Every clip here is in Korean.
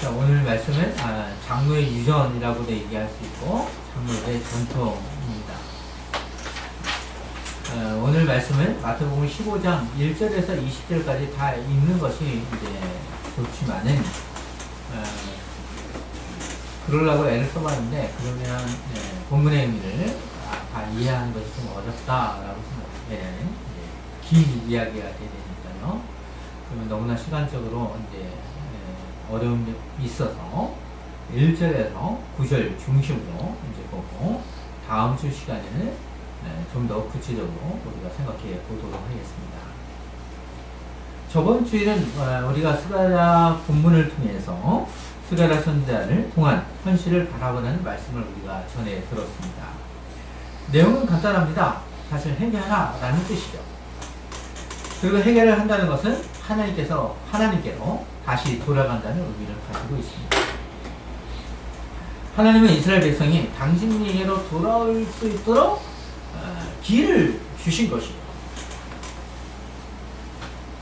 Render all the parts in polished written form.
자, 오늘 말씀은 장로의 유전이라고도 얘기할 수 있고 장로의 전통입니다. 오늘 말씀은 마태복음 15장 1절에서 20절까지 다 읽는 것이 이제 좋지만은 그러려고 애를 써봤는데 그러면 본문의 의미를 다 이해하는 것이 좀 어렵다라고 생각해요. 왜냐하면 긴 이야기가 되니까요. 그러면 너무나 시간적으로 이제 어려움이 있어서 1절에서 9절 중심으로 이제 보고 다음 주 시간에는 좀 더 구체적으로 우리가 생각해 보도록 하겠습니다. 저번 주에는 우리가 스가랴 본문을 통해서 스가랴 선지자를 통한 현실을 바라보는 말씀을 우리가 전해 들었습니다. 내용은 간단합니다. 사실 해결하라 라는 뜻이죠. 그리고 해결을 한다는 것은 하나님께로 다시 돌아간다는 의미를 가지고 있습니다. 하나님은 이스라엘 백성이 당신에게로 돌아올 수 있도록 길을 주신 것이죠.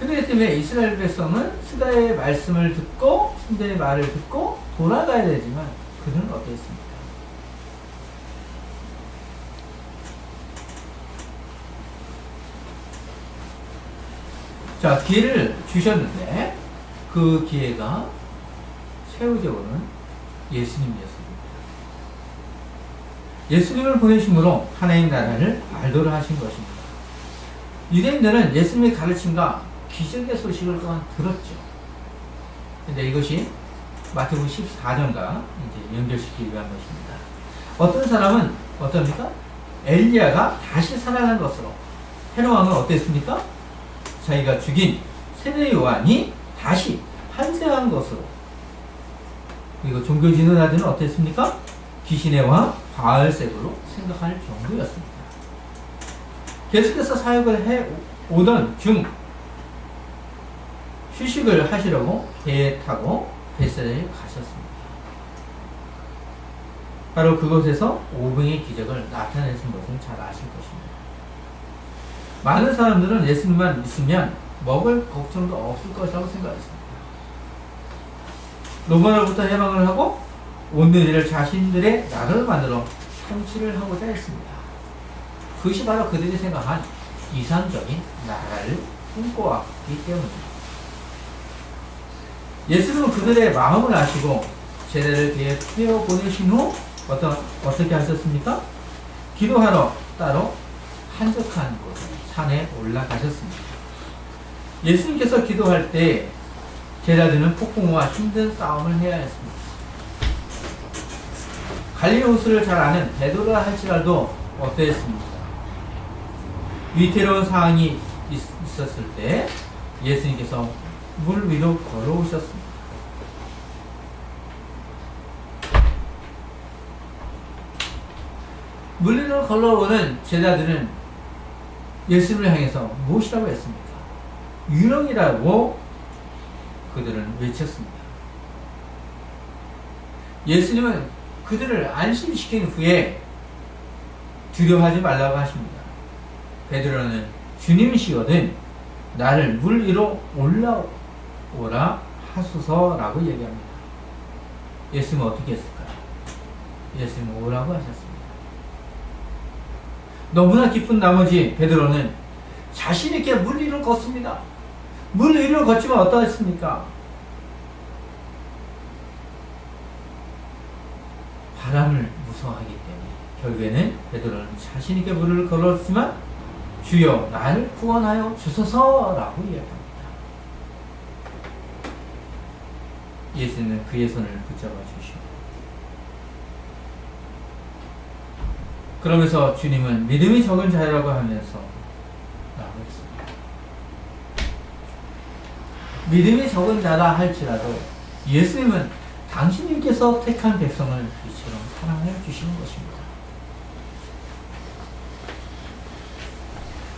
그렇기 때문에 이스라엘 백성은 스가랴의 말씀을 듣고 선지자의 말을 듣고 돌아가야 되지만 그들은 어땠습니까? 자, 기회를 주셨는데 그 기회가 최후적으로는 예수님이었습니다. 예수님을 보내심으로 하나님 나라를 알도록 하신 것입니다. 유대인들은 예수님의 가르침과 기적의 소식을 또한 들었죠. 근데 이것이 마태복음 14장과 이제 연결시키기 위한 것입니다. 어떤 사람은 어떻습니까? 엘리야가 다시 살아난 것으로, 헤롯 왕은 어땠습니까? 자기가 죽인 세례 요한이 다시 환생한 것으로, 그리고 종교 지도자들은 어땠습니까? 귀신의 왕 바알세불로 생각할 정도였습니다. 계속해서 사역을 해 오던 중 휴식을 하시려고 배에 타고 벳세다에 가셨습니다. 바로 그곳에서 오병의 기적을 나타내신 것을 잘 아실 것입니다. 많은 사람들은 예수님만 있으면 먹을 걱정도 없을 것이라고 생각했습니다. 로마로부터 해방을 하고 온누리를 자신들의 나라를 만들어 통치를 하고자 했습니다. 그것이 바로 그들이 생각한 이상적인 나라를 꿈꿔왔기 때문입니다. 예수님은 그들의 마음을 아시고 제자를 배에 태워 보내신 후 어떻게 하셨습니까? 기도하러 따로 한적한 곳 산에 올라가셨습니다. 예수님께서 기도할 때 제자들은 폭풍우와 힘든 싸움을 해야 했습니다. 갈릴리 호수를 잘 아는 베드로라 할지라도 어떠했습니까? 위태로운 상황이 있었을 때 예수님께서 물 위로 걸어오셨습니다. 물 위로 걸어오는 제자들은 예수님을 향해서 무엇이라고 했습니까? 유령이라고 그들은 외쳤습니다. 예수님은 그들을 안심시킨 후에 두려워하지 말라고 하십니다. 베드로는 주님이시거든 나를 물 위로 올라오라 하소서라고 얘기합니다. 예수님은 어떻게 했을까요? 예수님은 오라고 하셨습니다. 너무나 기쁜 나머지 베드로는 자신 있게 물 위를 걷습니다. 물 위를 걷지만 어떠했습니까? 바람을 무서워하기 때문에 결국에는 베드로는 자신 있게 물을 걸었지만 주여 나를 구원하여 주소서라고 이야기합니다. 예수는 그의 손을 붙잡아 주시고 그러면서 주님은 믿음이 적은 자라고 하면서 라고 했습니다. 믿음이 적은 자라 할지라도 예수님은 당신님께서 택한 백성을 이처럼 사랑해 주시는 것입니다.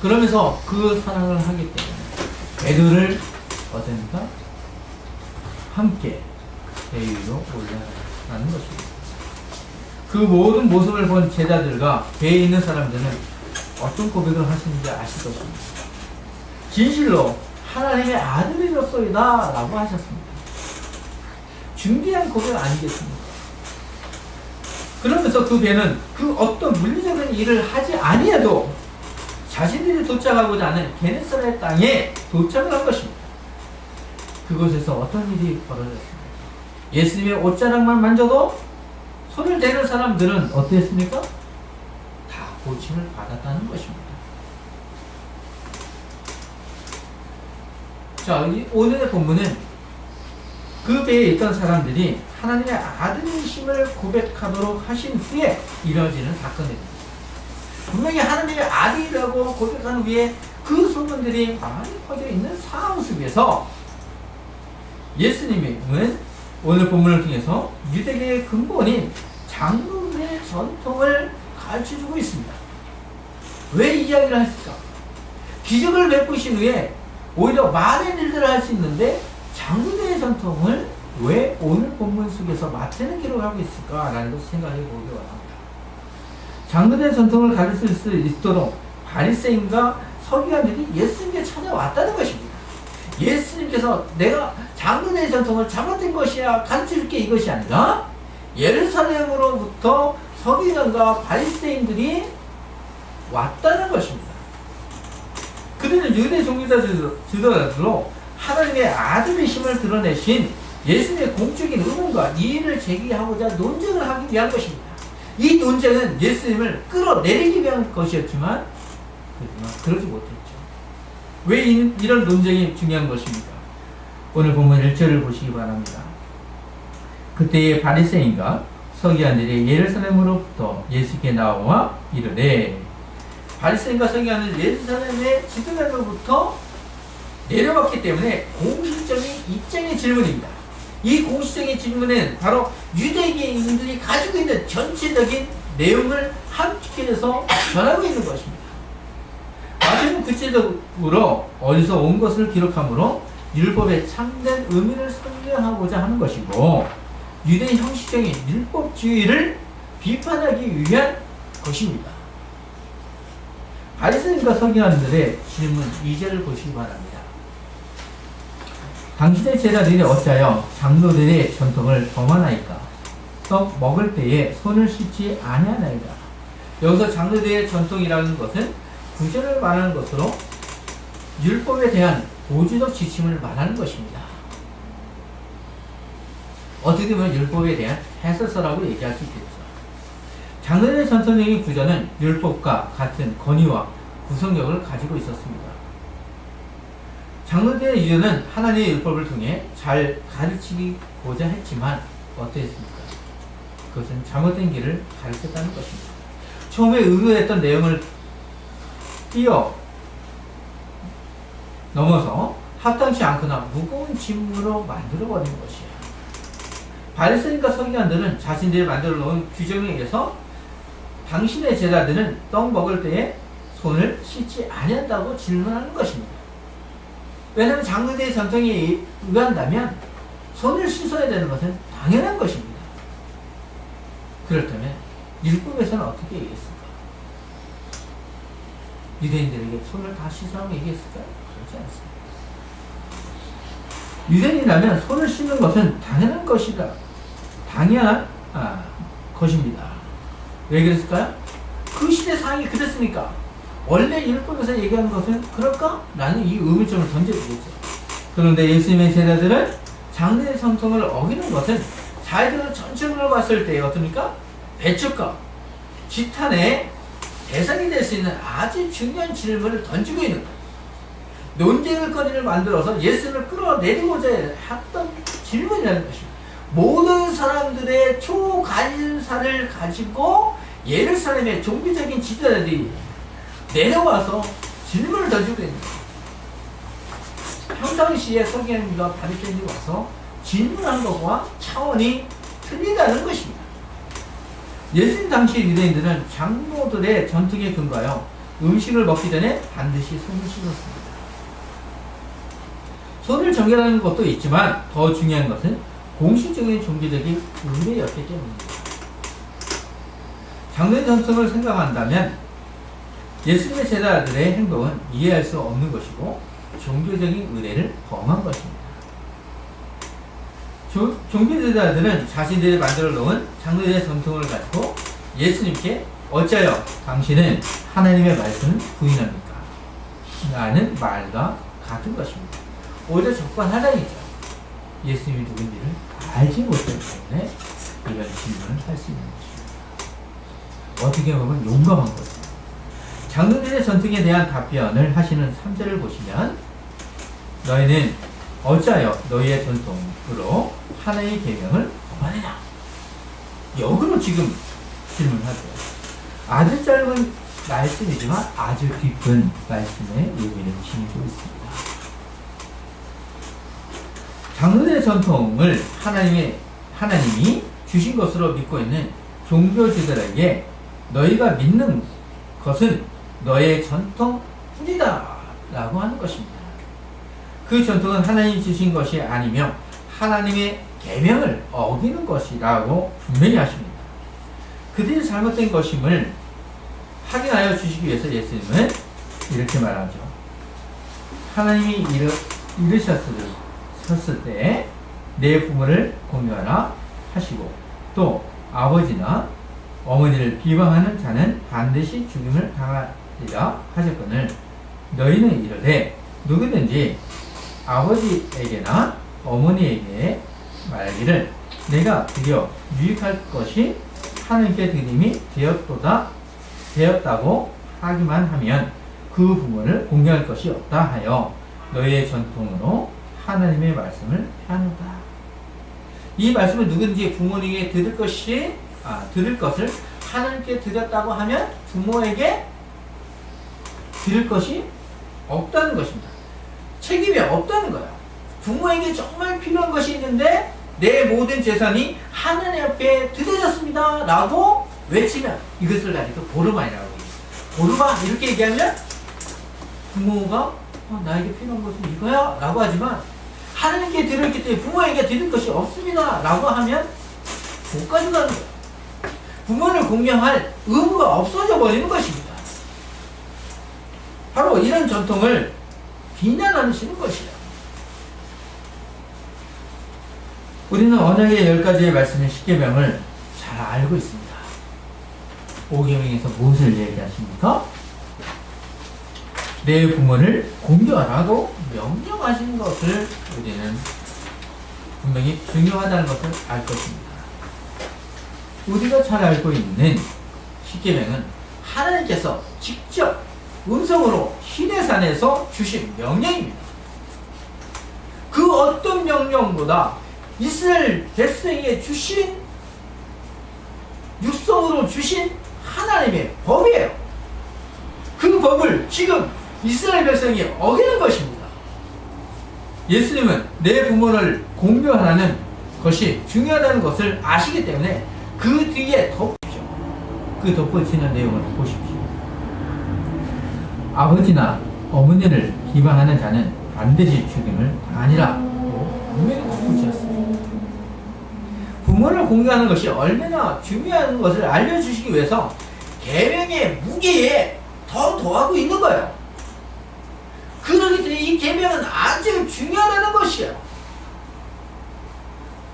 그러면서 그 사랑을 하기 때문에 베드로를 어떻습니까? 함께 배 위로 올라가는 것입니다. 그 모든 모습을 본 제자들과 배에 있는 사람들은 어떤 고백을 하시는지 아실 것입니다. 진실로 하나님의 아들이었소이다 라고 하셨습니다. 중대한 고백 아니겠습니까? 그러면서 그 배는 그 어떤 물리적인 일을 하지 아니해도 자신들이 도착하고자 하는 게네사렛 땅에 도착을 한 것입니다. 그곳에서 어떤 일이 벌어졌습니까? 예수님의 옷자락만 만져도 손을 대는 사람들은 어땠습니까? 다 고침을 받았다는 것입니다. 자, 오늘의 본문은 그 배에 있던 사람들이 하나님의 아들이심을 고백하도록 하신 후에 이루어지는 사건입니다. 분명히 하나님의 아들이라고 고백한 후에 그 소문들이 많이 퍼져 있는 상황 속에서 예수님은 오늘 본문을 통해서 유대계의 근본인 장로의 전통을 가르쳐주고 있습니다. 왜 이 이야기를 했을까? 기적을 베푸신 후에 오히려 많은 일들을 할 수 있는데 장로의 전통을 왜 오늘 본문 속에서 마태는 기록하고 있을까라는 것을 생각해 보기 원합니다. 장로의 전통을 가르칠 수 있도록 바리새인과 서기관들이 예수님께 찾아왔다는 것입니다. 예수님께서 내가 장로의 전통을 잘못된 것이야 가르쳐줄게 이것이 아니라 예루살렘으로부터 서기관과 바리새인들이 왔다는 것입니다. 그들은 유대 종교자들로 하나님의 아들이심을 드러내신 예수님의 공적인 의문과 이의를 제기하고자 논쟁을 하기 위한 것입니다. 이 논쟁은 예수님을 끌어내리기 위한 것이었지만 그러지 못했죠. 왜 이런 논쟁이 중요한 것입니까? 오늘 본문 1절을 보시기 바랍니다. 그때의 바리새인과 서기관들이 예루살렘으로부터 예수께 나와 이르되, 바리새인과 서기관은 예루살렘의 지도자로부터 내려왔기 때문에 공식적인 입장의 질문입니다. 이 공식적인 질문은 바로 유대인들이 가지고 있는 전체적인 내용을 함께 해서 전하고 있는 것입니다. 마태는 구체적으로 어디서 온 것을 기록하므로 율법의 참된 의미를 설명하고자 하는 것이고 유대 형식적인 율법주의를 비판하기 위한 것입니다. 바리새인과 서기관들의 질문 2절을 보시기 바랍니다. 당신의 제자들이 어찌하여 장로들의 전통을 범하나이까? 떡 먹을 때에 손을 씻지 아니하나이다. 여기서 장로들의 전통이라는 것은 구절을 말하는 것으로 율법에 대한 보조적 지침을 말하는 것입니다. 어떻게 보면 율법에 대한 해설서라고 얘기할 수 있겠죠. 장로들의 전통적인 구절은 율법과 같은 권위와 구성력을 가지고 있었습니다. 장로들의 유전은 하나님의 율법을 통해 잘 가르치고자 했지만 어떠했습니까? 그것은 잘못된 길을 가르쳤다는 것입니다. 처음에 의도했던 내용을 뛰어 넘어서 합당치 않거나 무거운 짐으로 만들어버린 것이야. 바리새인과 서기관들은 자신들이 만들어 놓은 규정에 의해서 당신의 제자들은 떡 먹을 때에 손을 씻지 아니한다고 질문하는 것입니다. 왜냐하면 장로들의 전통에 의한다면 손을 씻어야 되는 것은 당연한 것입니다. 그렇다면 율법에서는 어떻게 얘기했을까? 유대인들에게 손을 다 씻으라고 얘기했을까요? 그렇지 않습니다. 유대인이라면 손을 씻는 것은 당연한 것이다. 당연한 것입니다. 왜 그랬을까요? 그 시대 상황이 그랬으니까. 원래 율법에서 얘기하는 것은 그럴까? 라는 이 의문점을 던져주겠죠. 그런데 예수님의 제자들은 장로의 전통을 어기는 것은 자기들은 전체적으로 봤을 때 어떻습니까? 배척과 지탄의 대상이 될 수 있는 아주 중요한 질문을 던지고 있는 거예요. 논쟁의 거리를 만들어서 예수님을 끌어내리고자 했던 질문이라는 것입니다. 모든 사람들의 초간사를 가지고 예루살렘의 종교적인 지도자들이 내려와서 질문을 던지고 있는 거예요. 평상시에 서기관과 바리새인이 와서 질문한 것과 차원이 틀리다는 것입니다. 예수님 당시 유대인들은 장로들의 전통에 근거하여 음식을 먹기 전에 반드시 손을 씻었습니다. 손을 정결하는 것도 있지만 더 중요한 것은 공식적인 종교적인 의례였기 때문입니다. 장로의 전통을 생각한다면 예수님의 제자들의 행동은 이해할 수 없는 것이고 종교적인 의례를 범한 것입니다. 종교제자들은 자신들이 만들어 놓은 장로들의 전통을 가지고 예수님께 어찌하여 당신은 하나님의 말씀을 부인합니까? 라는 말과 같은 것입니다. 오히려 적반하장이죠. 예수님이 누군지를 알지 못하기 때문에 이런 질문을 할 수 있는 것입니다. 어떻게 보면 용감한 것입니다. 장로들의 전통에 대한 답변을 하시는 3절을 보시면 너희는 어찌하여 너희의 전통으로 하나의 계명을 범하느냐? 역으로 지금 질문하죠. 아주 짧은 말씀이지만 아주 깊은 말씀의 의미를 지니고 있습니다. 장로들의 전통을 하나님이 주신 것으로 믿고 있는 종교주들에게 너희가 믿는 것은 너의 전통뿐이다 라고 하는 것입니다. 그 전통은 하나님이 주신 것이 아니며 하나님의 계명을 어기는 것이라고 분명히 하십니다. 그들이 잘못된 것임을 확인하여 주시기 위해서 예수님은 이렇게 말하죠. 하나님이 이르셨을 때 내 부모를 공경하라 하시고 또 아버지나 어머니를 비방하는 자는 반드시 죽임을 당하리라 하셨거늘 너희는 이르되 누구든지 아버지에게나 어머니에게 말하기를 내가 드려 유익할 것이 하나님께 드림이 되었다고 하기만 하면 그 부모를 공경할 것이 없다 하여 너희의 전통으로 하나님의 말씀을 하는다. 이 말씀을 누구든지 부모님에게 들을 것을 하나님께 드렸다고 하면 부모에게 드릴 것이 없다는 것입니다. 책임이 없다는 거예요. 부모에게 정말 필요한 것이 있는데 내 모든 재산이 하나님 앞에 드려졌습니다 라고 외치면 이것을 가지고 보르만이라고 해요. 보르만 이렇게 얘기하면 부모가 나에게 필요한 것은 이거야 라고 하지만 하나님께 드렸기 때문에 부모에게 드릴 것이 없습니다 라고 하면 못 가져가는 거예요. 부모를 공경할 의무가 없어져 버리는 것입니다. 바로 이런 전통을 비난하시는 것이에요. 우리는 언약의 10가지의 말씀의 10계명을 잘 알고 있습니다. 5계명에서 무엇을 얘기하십니까? 내 부모를 공경하라고 명령하신 것을 우리는 분명히 중요하다는 것을 알 것입니다. 우리가 잘 알고 있는 10계명은 하나님께서 직접 음성으로 시내산에서 주신 명령입니다. 그 어떤 명령보다 이스라엘 백성에게 주신 육성으로 주신 하나님의 법이에요. 그 법을 지금 이스라엘 백성이 어기는 것입니다. 예수님은 내 부모를 공경하는 것이 중요하다는 것을 아시기 때문에 그 뒤에 덧붙이죠. 그 덧붙이는 내용을 보십시오. 아버지나 어머니를 비방하는 자는 반드시 죽임을 당하니라. 분명히 덧붙였습니다. 부모를 공경하는 것이 얼마나 중요한 것을 알려주시기 위해서 계명의 무게에 더 더하고 있는 거예요. 그러기 때문에 이 계명은 아주 중요하다는 것이에요.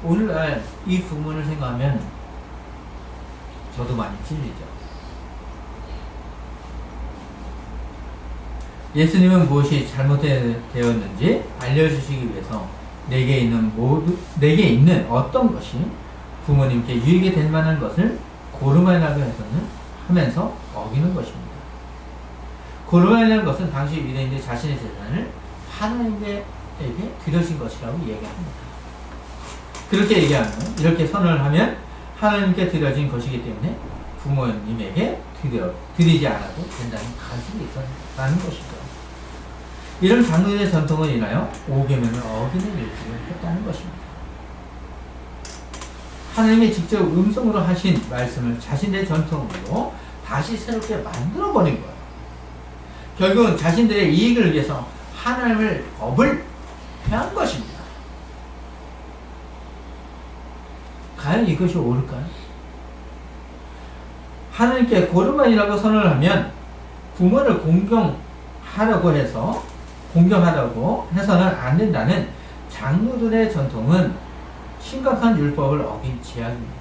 오늘날 이 부분을 생각하면 저도 많이 찔리죠. 예수님은 무엇이 잘못되었는지 알려주시기 위해서 내게 있는 어떤 것이 부모님께 유익이 될 만한 것을 고르마이라고 하면서 어기는 것입니다. 고르마이라는 것은 당시 유대인들이 자신의 재산을 하나님에게 드려진 것이라고 얘기합니다. 그렇게 얘기하면, 이렇게 선언을 하면 하나님께 드려진 것이기 때문에 부모님에게 드리지 않아도 된다는 가능성이 있다는 것이죠. 이런 장로의 전통을 인하여 5계명을 어기는 일들을 했다는 것입니다. 하나님이 직접 음성으로 하신 말씀을 자신의 전통으로 다시 새롭게 만들어버린 거예요. 결국은 자신들의 이익을 위해서 하나님을 법을 폐한 것입니다. 과연 이것이 옳을까요? 하나님께 고르만이라고 선언을 하면 부모를 공경하라고 해서는 안 된다는 장로들의 전통은 심각한 율법을 어긴 죄악입니다.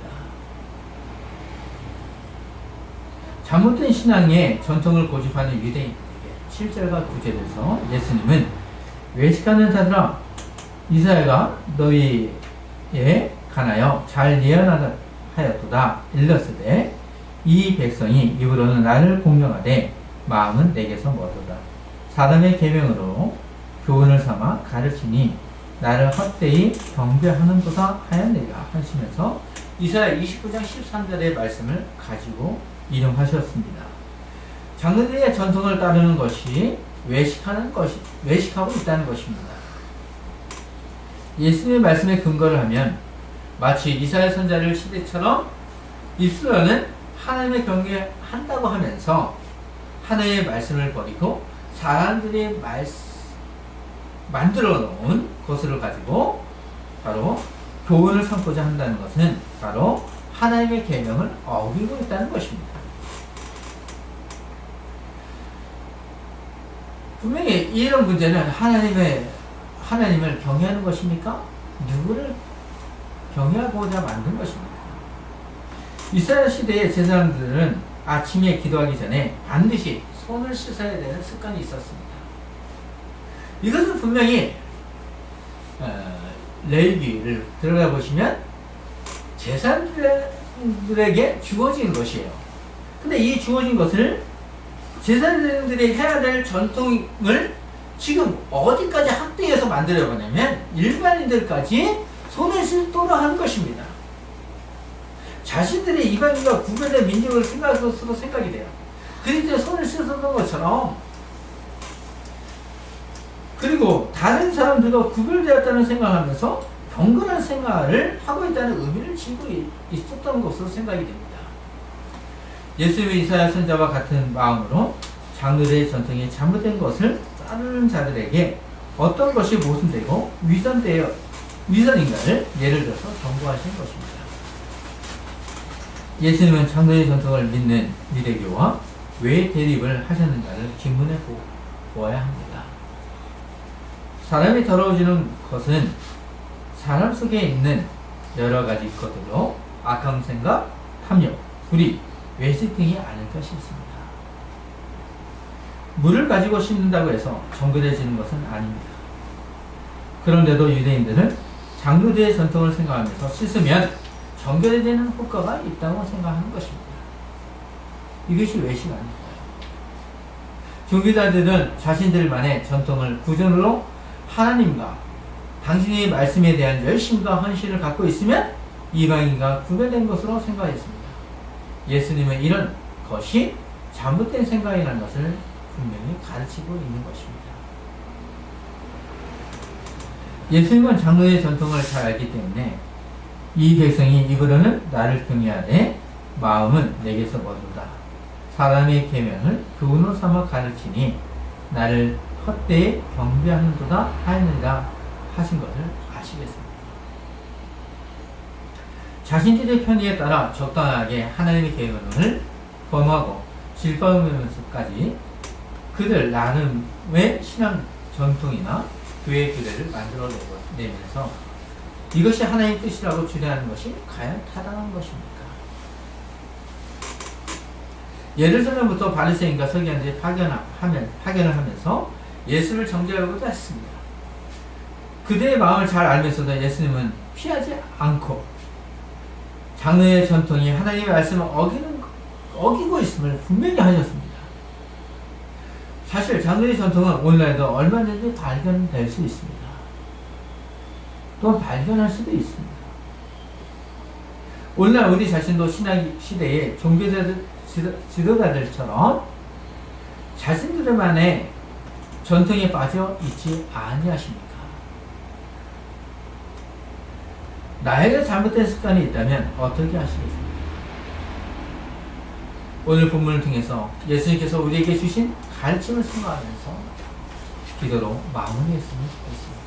잘못된 신앙의 전통을 고집하는 유대인들에게 7절과 9절에서 예수님은 외식하는 자들아 이사야가 너희에 관하여 잘 예언하였도다 일렀으되 이 백성이 입으로는 나를 공경하되 마음은 내게서 멀도다. 사람의 계명으로 교훈을 삼아 가르치니 나를 헛되이 경배하는도다 하였느니라 하시면서 이사야 29장 13절의 말씀을 가지고 인용하셨습니다. 장로들의 전통을 따르는 것이 외식하고 있다는 것입니다. 예수님의 말씀에 근거를 하면 마치 이사야 선지자를 시대처럼 입술로는 하나님의 경외한다고 하면서 하나님의 말씀을 버리고 사람들이 만들어 놓은 것을 가지고 바로 교훈을 삼고자 한다는 것은 바로 하나님의 계명을 어기고 있다는 것입니다. 분명히 이런 문제는 하나님을 경외하는 것입니까? 누구를 경외하고자 만든 것입니다. 이스라엘 시대의 제사장들은 아침에 기도하기 전에 반드시 손을 씻어야 되는 습관이 있었습니다. 이것은 분명히 레위기를 들어가 보시면 제사장들에게 주어진 것이에요. 근데 이 주어진 것을 제사장들이 해야 될 전통을 지금 어디까지 확대해서 만들어 보냐면 일반인들까지 손을 씻도록 하는 것입니다. 자신들의 이방인과 구별된 민족을 생각해서도 생각이 돼요. 그리스도의 손을 씻었던 것처럼 그리고 다른 사람들과 구별되었다는 생각하면서 경건한 생활을 하고 있다는 의미를 지고 있었던 것으로 생각이 됩니다. 예수님의 이사야 선지자와 같은 마음으로 장로들의 전통이 잘못된 것을 따르는 자들에게 어떤 것이 모순되고 위선인가를 예를 들어서 경고하신 것입니다. 예수님은 장로의 전통을 믿는 유대교와 왜 대립을 하셨는가를 질문해 보아야 합니다. 사람이 더러워지는 것은 사람 속에 있는 여러 가지 것들로 악한 생각, 탐욕, 불의, 외식 등이 아닐까 싶습니다. 물을 가지고 씻는다고 해서 정결해지는 것은 아닙니다. 그런데도 유대인들은 장로들의 전통을 생각하면서 씻으면 정결해지는 효과가 있다고 생각하는 것입니다. 이것이 외식 아닐까요? 종교자들은 자신들만의 전통을 구전으로 하나님과 당신의 말씀에 대한 열심과 헌신을 갖고 있으면 이방인과 구별된 것으로 생각했습니다. 예수님은 이런 것이 잘못된 생각이라는 것을 분명히 가르치고 있는 것입니다. 예수님은 장로의 전통을 잘 알기 때문에 이 백성이 입으로는 나를 경외하되 마음은 내게서 멀도다. 사람의 계명을 교훈으로 삼아 가르치니 나를 헛되이 경배하는도다 하였느니라 하신 것을 아시겠습니다. 자신들의 편의에 따라 적당하게 하나님의 계명을 범하고 질법하면서까지 그들 나름의 신앙 전통이나 교회 규례를 만들어내면서 이것이 하나님의 뜻이라고 주장하는 것이 과연 타당한 것입니까? 예루살렘부터 바리새인과 서기관들이 파견을 하면서 예수를 정죄하려고 했습니다. 그들의 마음을 잘 알면서도 예수님은 피하지 않고 장로의 전통이 하나님의 말씀을 어기고 있음을 분명히 하셨습니다. 사실 장로의 전통은 오늘날도 얼마든지 발견될 수 있습니다. 또 발견할 수도 있습니다. 오늘날 우리 자신도 신학 시대의 지도자들처럼 자신들만의 전통에 빠져 있지 아니하십니까? 나에게 잘못된 습관이 있다면 어떻게 하시겠습니까? 오늘 본문을 통해서 예수님께서 우리에게 주신 가르침을 생각하면서 기도로 마무리했으면 좋겠습니다.